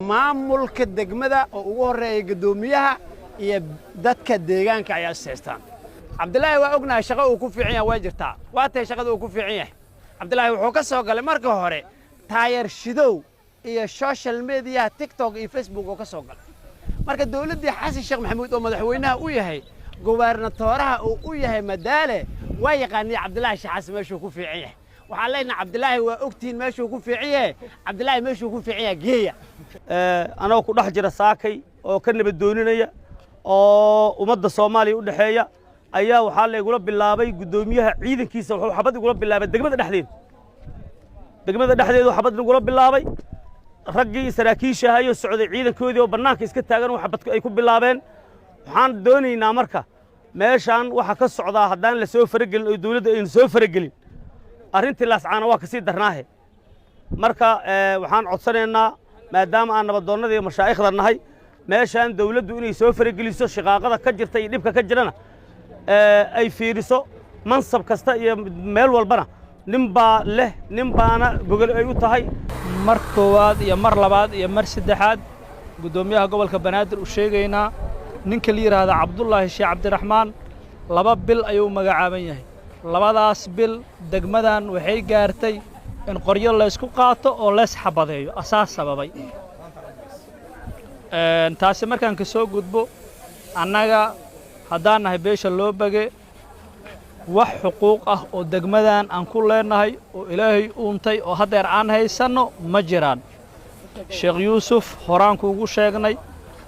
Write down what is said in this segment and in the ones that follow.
maamulka degmada oo ugu horeeya gudoomiyaha iyo dadka deegaanka ayaa seestaan Cabdilaahi waa ognahay shaqo uu ku fiican yahay waa jirtaa waa tay shaqada uu ku fiican yahay Cabdilaahi wuxuu ka soo galay markii hore taayar shidow iyo social media TikTok iyo Facebook oo ka soo galay marka dawladda Xasan Sheekh Maxamuud oo madaxweynaha u yahay gobernatooraha oo u yahay Madaale waa yaqaan Cabdilaahi Shaxas meeshuu ku fiican yahay waxaan leenahay Cabdilaahi waa ogtiin meeshuu ku fiican yahay Cabdilaahi meeshuu ku fiican yahay geeya anoo ku dhex jira saakay oo ka nabad dooninaya oo ummadda Soomaaliya u dhaxeeya ayaa waxaa la igula bilaabay gudoomiyaha ciidankiisa wuxuu xabad igula bilaabay degmada dhexdeeda xabad igula bilaabay raggii saraakiisha ahayo socday ciidankoodii oo banaanka iska taagan oo xabad ay ku bilaabeen waxaan doonaynaa marka meeshan waxa ka socda hadaan la soo faragelin oo dawladda ay soo faragelin arrintii laascaana waa ka sii darnaahe marka waxaan codsanaynaa maadaama aan nabadoonnada iyo mashaayikhda nahay meeshan dawladdu inay soo farageliso shaqaaqada ka jirta iyo dhibka ka jirana ay fiiriso mansab kasta iyo meel walbana ninbaa leh ninbaana gogol ay u tahay mar koowaad iyo mar labaad iyo mar saddexaad gudoomiyaha gobolka Banaadir u sheegaynaa ninka la yiraahdo Cabdullaahi Sheekh Cabdiraxmaan 2 bil ayuu magacaaban yahay labadaas bil degmadan waxay gaartay in qoryo la isku qaato oo la isxabadeeyo asaas sababay taasi markaan ka soo gudbo annaga haddaan nahay beesha loo bage wax xuquuq ah oo degmadan aan ku leenahay oo Ilaahay uuntay oo hadeer aan haysanno ma jiraan Sheekh Yuusuf horaan kuugu sheegnay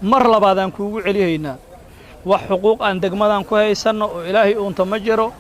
mar labaad aan kuugu celihaynaa wax xuquuq aan degmadan ku haysanno oo Ilaahay uunta ma jiro